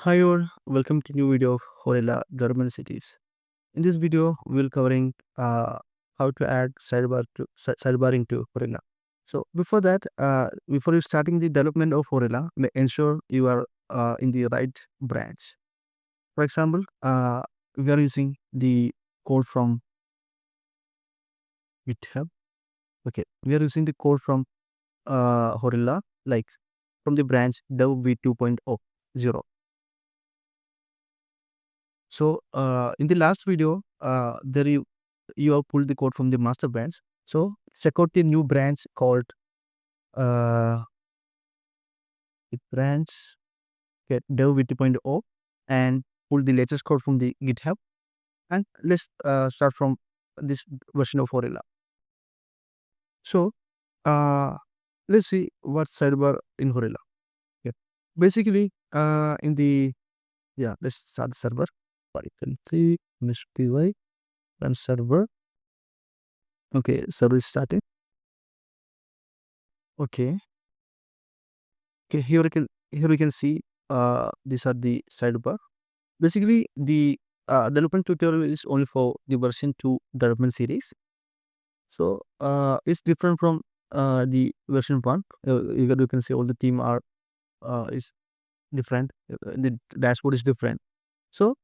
Hi all, welcome to new video of Horilla German cities. In this video, we'll covering how to add sidebar into Horilla. So before that, before you starting the development of Horilla, ensure you are in the right branch. For example, we are using the code from GitHub. Okay, we are using the code from Horilla, like from the branch dev v2.0. So in the last video, there you have pulled the code from the master branch. So check out the new branch called uh, branch get dev v2.0 and pull the latest code from the GitHub. And let's start from this version of Horilla. So let's see what sidebar in Horilla. Yeah. Basically, in the let's start the server. Python 3 -py run server. Okay, server is starting. Okay. Okay, here we can see these are the sidebar. Basically, the development tutorial is only for the version 2 development series. So it's different from the version 1. You can see all the theme are is different. The dashboard is different. So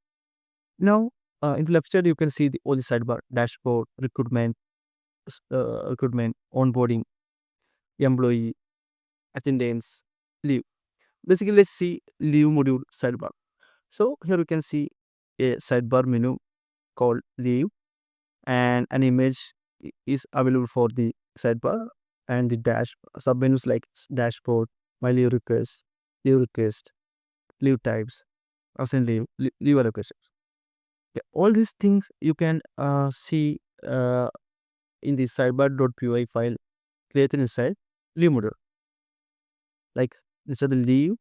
now in the left side you can see all the sidebar: dashboard, recruitment, onboarding, employee, attendance, leave. Basically, let's see leave module sidebar. So here you can see a sidebar menu called leave, and an image is available for the sidebar, and the submenus like dashboard, my leave request, leave types, assign leave allocations. Yeah, all these things you can see in the sidebar.py file created inside leave module. Like inside the leave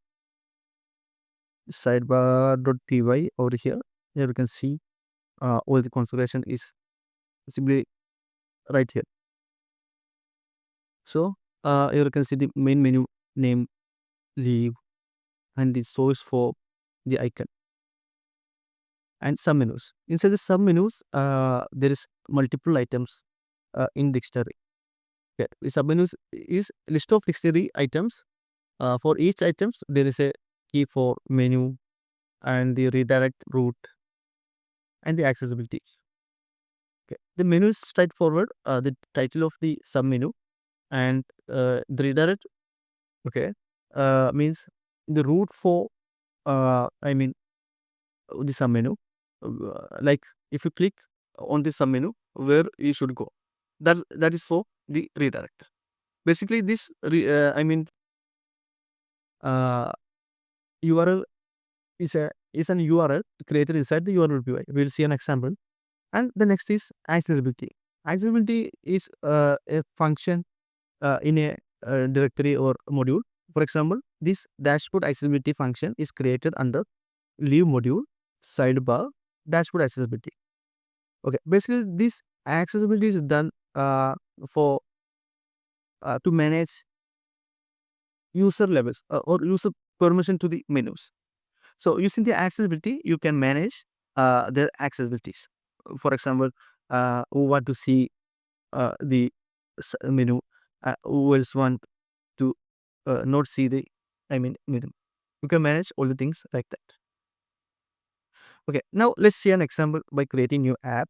sidebar.py over here. Here you can see all the configuration is simply right here. So here you can see the main menu name leave and the source for the icon and submenus. Inside the submenus, there is multiple items in dictionary. Okay. The submenus is list of dictionary items. For each items, there is a key for menu and the redirect route and the accessibility. Okay. The menu is straightforward. The title of the submenu and the redirect. Okay, means the route for I mean the submenu. Like if you click on the submenu, where you should go. That is for the redirect. Basically, this URL is an URL created inside the URL API. We'll see an example. And the next is accessibility. Accessibility is a function in a directory or module. For example, this dashboard accessibility function is created under leave module sidebar dashboard accessibility. Okay, basically this accessibility is done for to manage user levels or user permission to the menus. So using the accessibility, you can manage their accessibilities. For example, who want to see the menu, who else want to not see the menu. You can manage all the things like that. Okay, now let's see an example by creating new app,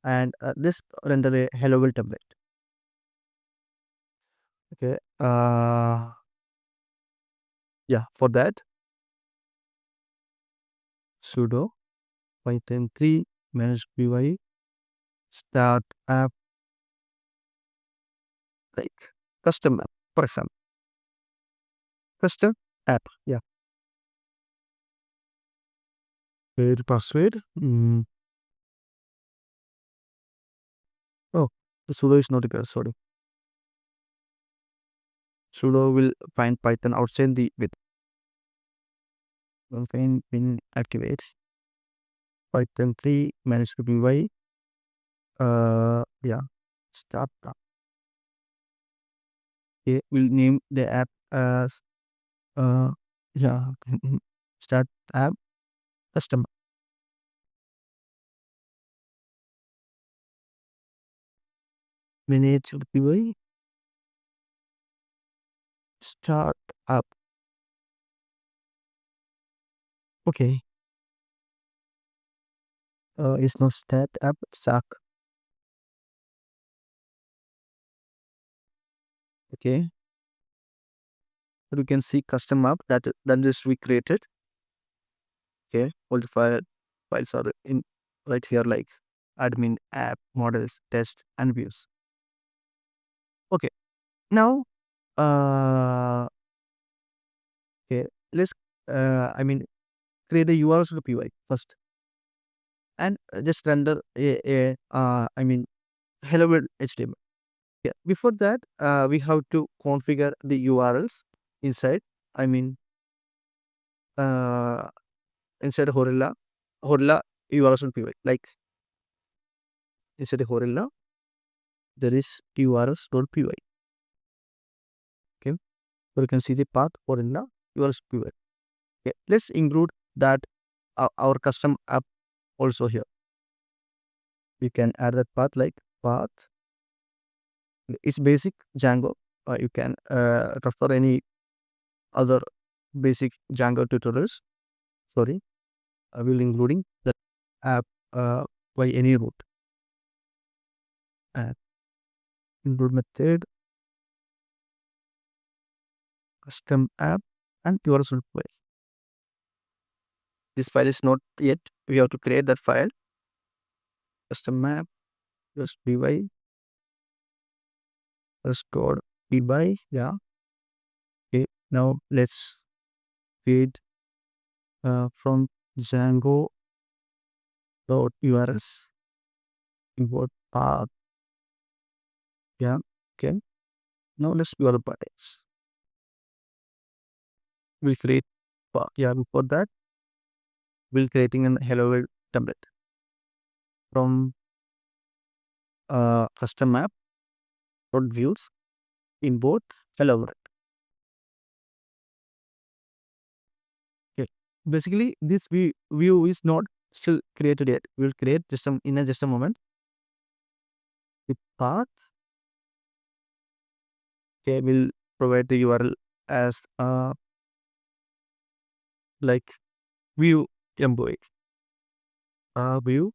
and this render a hello world template. Okay, yeah, for that sudo python 3 manage py start app, like custom app, for example, custom app. Yeah, create password. Oh, the sudo is not there. Sorry, sudo will find python outside the with. Will find pin activate python 3 manage py. Yeah, start app. Okay, we'll name the app as yeah start app custom manage py start app. Okay, it's not start app stack. Okay, you can see custom app that is we created. Okay, all the files are in right here, like admin, app, models, test, and views. Okay, now okay, let's create a URL to the py first, and just render a hello world HTML. Yeah, before that, we have to configure the URLs inside. I mean, uh, inside Horilla URLs.py. Like inside the Horilla, there is URLs.py. Okay, so you can see the path Horilla URLs.py. Okay, let's include that our custom app also here. We can add that path, like path. It's basic Django. You can refer any other basic Django tutorials. Sorry, I will including the app by any route. App include method, custom app, and your file. This file is not yet. We have to create that file. Custom app, just py, restore py. Yeah. Okay. Now let's create from Django dot URS import path. Yeah. Okay. Now let's do other parts. We'll create path. Yeah. Before that, we'll creating an hello world template from custom app dot views import hello world. Okay. Basically, this view is not still created yet. We'll create just a moment. The path. Okay, we'll provide the URL as like view employee. View.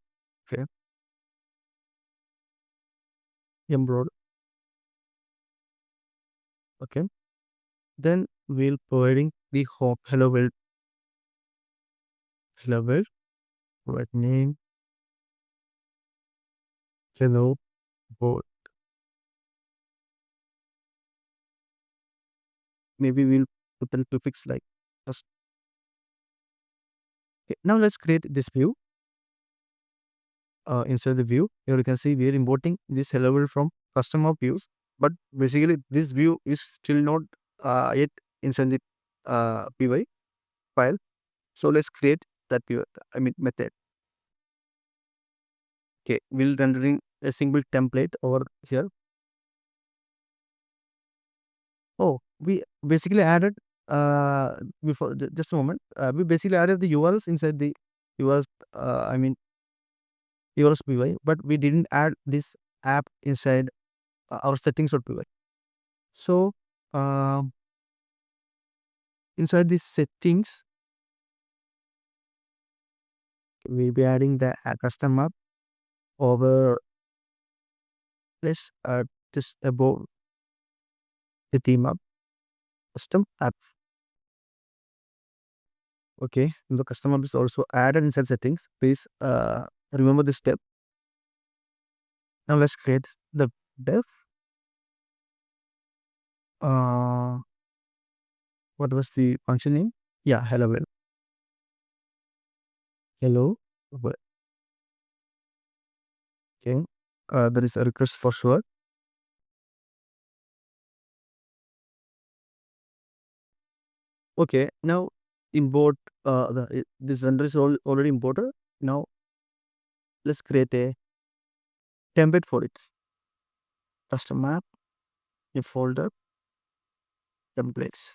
Okay. Embroid. Okay. Then we'll providing the home hello world. Provide name hello world. Maybe we'll put a prefix like just. Okay. Now let's create this view. Inside the view, here you can see we are importing this hello world from custom of views, but basically this view is still not yet inside the py file. So let's create that py, method. Okay, we'll rendering a single template over here. Oh, we basically added before just a moment. We basically added the URLs inside the URLs. URLs py, but we didn't add this app inside our settings or py. So um inside these settings, we'll be adding the custom app over this just above the theme app, custom app. Okay, the custom app is also added inside settings. Please remember this step. Now let's create the dev. Uh, what was the function name? Yeah, hello world. Hello world. Okay, there is a request for sure. Okay, now import this render is already imported. Now let's create a template for it. Custom map, a folder, templates.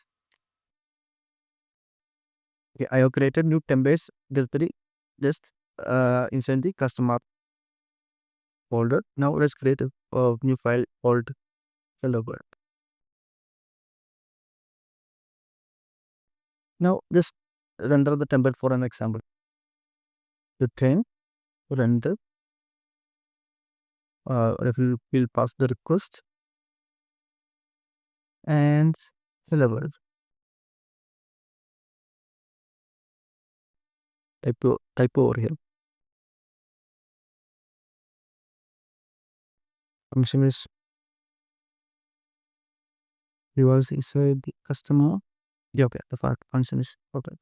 Okay, I have created new templates directory just inside the custom app folder. Now let's create a new file called hello world. Now just render the template for an example. Return render. If we'll pass the request and hello world. Type over here. Function is reverse inside the customer. Yeah, okay. The function is okay.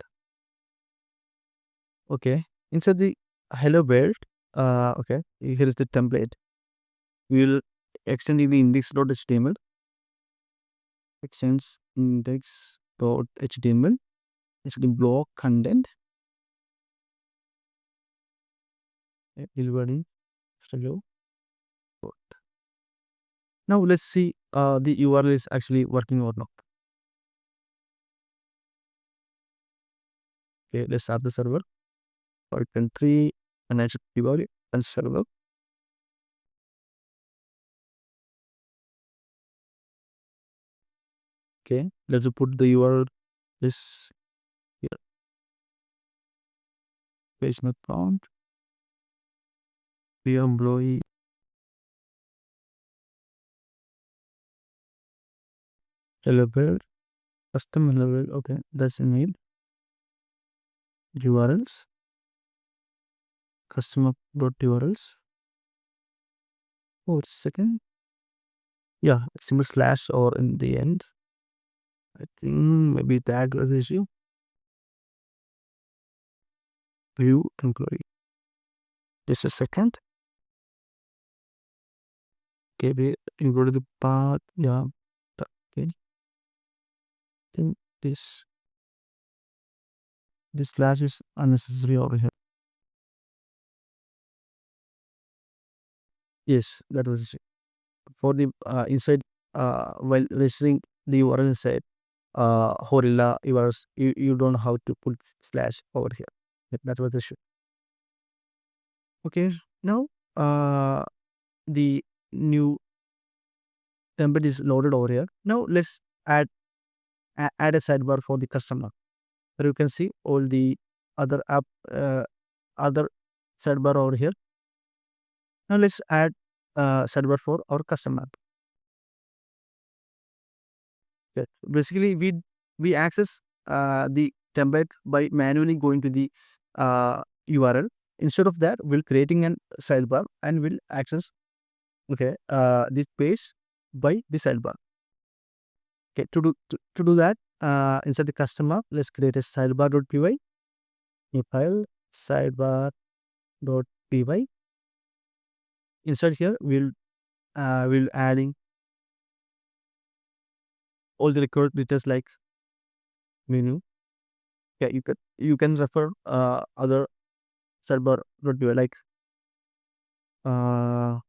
Okay. Inside the hello world. Okay. Here is the template. We will extend in the index.html. Extends index.html. It's the block content. Delivery. Hello. Now let's see the URL is actually working or not. Okay, let's start the server. Python 3 and HTTP and server. Okay, let's put the URL this here. Page not found. The employee hello world. Custom hello world. Okay, that's the name. URLs. Customer.urls. Oh, second. Yeah, simple slash or in the end. I think maybe tag was the issue. View employee. Just a second. Okay, you go to the path. Yeah. Okay. Think this slash is unnecessary over here. Yes, that was it. For the inside while registering the URL inside Horilla, you don't know how to put slash over here. That was the issue. Okay, now the new template is loaded over here. Now let's add add a sidebar for the customer. There you can see all the other app other sidebar over here. Now let's add sidebar for our customer. Okay. Basically, we access the template by manually going to the URL. Instead of that, we'll creating an sidebar and we'll access this page by the sidebar. Okay, to do that, inside the customer, let's create a sidebar.py. New file sidebar.py. Inside here, we'll adding all the record details like menu. Yeah, you can refer other sidebar.py like uh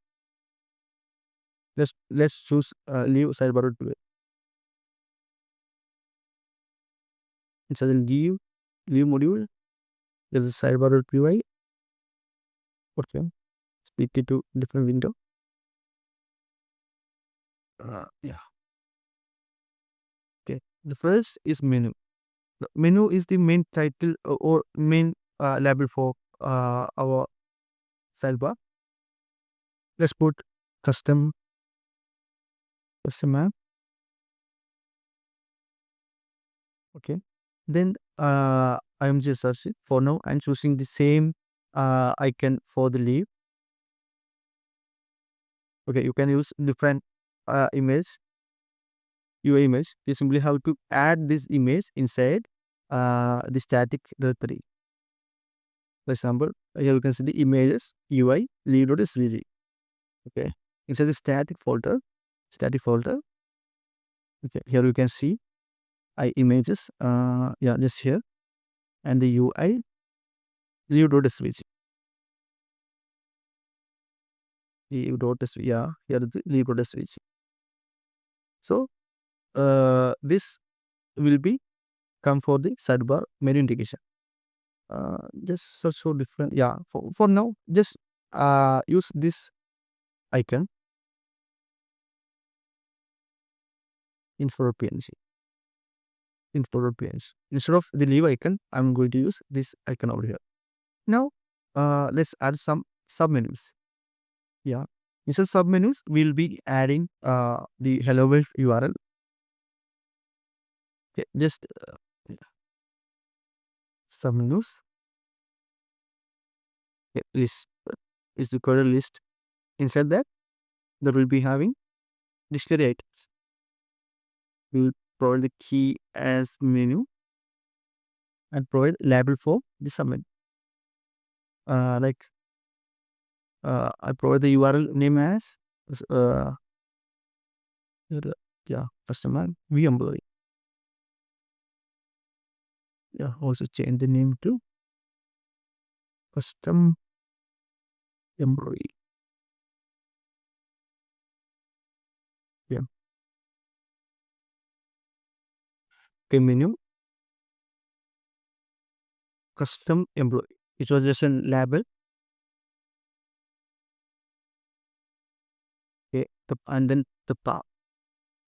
let's choose leave sidebar.py. Inside the leave module, there's a sidebar.py. Okay, split it to different window. Yeah. Okay. The first is menu. The menu is the main title or main label for our sidebar. Let's put custom app. Okay. Then I'm just searching for now. I'm choosing the same icon for the leave. Okay, you can use different image UI image. You simply have to add this image inside the static directory. For example, here you can see the images UI leave.svg. Okay, inside the static folder. Okay, here you can see images. Yeah, just here, and the UI leave.svg. Leave.svg. Yeah, here is the leave.svg. So this will be come for the sidebar menu indication. Just so different. Yeah, for now, just use this icon instead of PNG. Instead of the leave icon, I'm going to use this icon over here. Now, let's add some submenus. Yeah, inside submenus, we'll be adding the hello world URL. Okay, just submenus. Okay, list is the current list. Inside that, there will be having dictionary items. We will provide the key as menu and provide label for the submenu. Like I provide the URL name as uh, yeah, customer v employee. Yeah, also change the name to custom employee. Yeah, okay, menu custom employee. It was just a label. Okay, and then the path.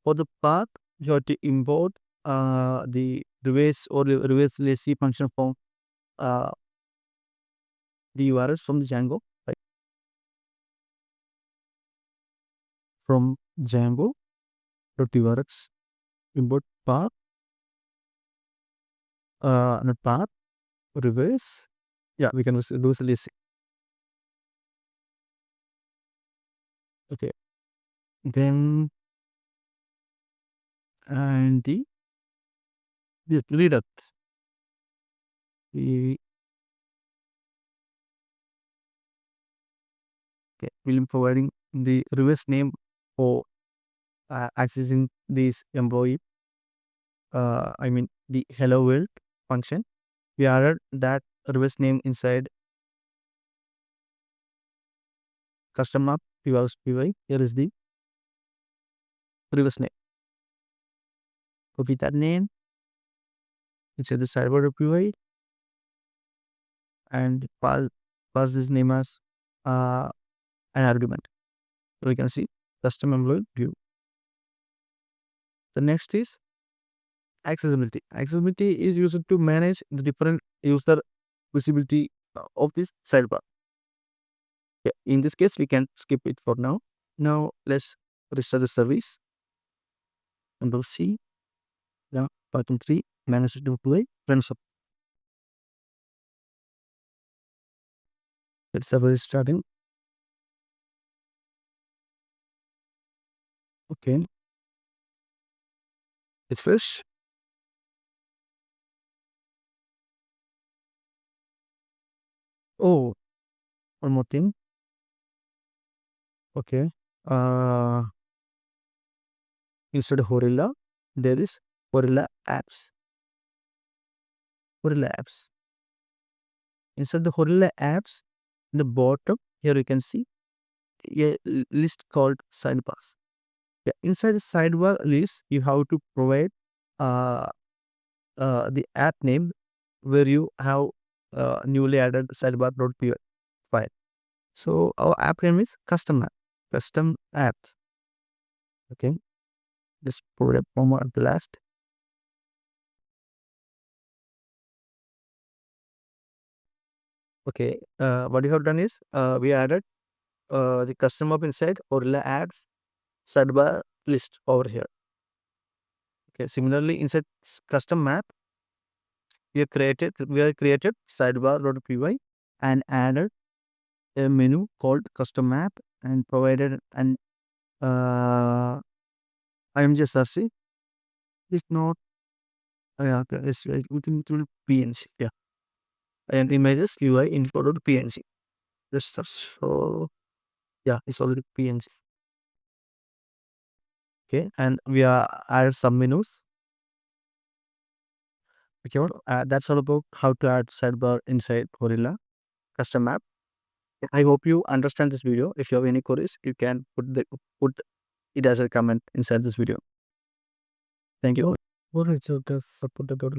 For the path, you have to import the reverse or reverse lazy function from uh, the URLs from the Django. Right? From Django dot URLs import path, not path, reverse. Yeah, we can do lazy. Okay, then and the reader. We okay, will be providing the reverse name for accessing this employee. I mean the hello world function. We added that reverse name inside custom app py. Here is the reverse name. Copy that name inside the sidebar.py and pass this name as uh, an argument. So we can see custom employee view. The next is accessibility. Accessibility is used to manage the different user visibility of this sidebar. Yeah, in this case, we can skip it for now. Now let's restart the service. Control C. Yeah, button 3. Manage to play. Run up. Let's server is starting. Okay. It's fresh. Oh, one more thing. Okay. Uh, Instead of Horilla, there is Horilla apps. Horilla apps. Inside the Horilla apps, in the bottom here you can see a list called sidebars. Yeah, inside the sidebar list, you have to provide uh, the app name where you have newly added sidebar.py file. So our app name is custom app. Custom app. Okay, just put a promo at the last. Okay, what you have done is we added the custom app inside Orla apps sidebar list over here. Okay, similarly inside custom map, we have created sidebar.py and added a menu called custom map and provided an imgsrc. It's not yeah, okay, it's within PNG. Yeah, and images UI info.png. Just so yeah, it's already PNG. Okay, and we are added some menus. Okay, that's all about how to add sidebar inside Horilla custom map. I hope you understand this video. If you have any queries, you can put it as a comment inside this video. Thank you. What is your support about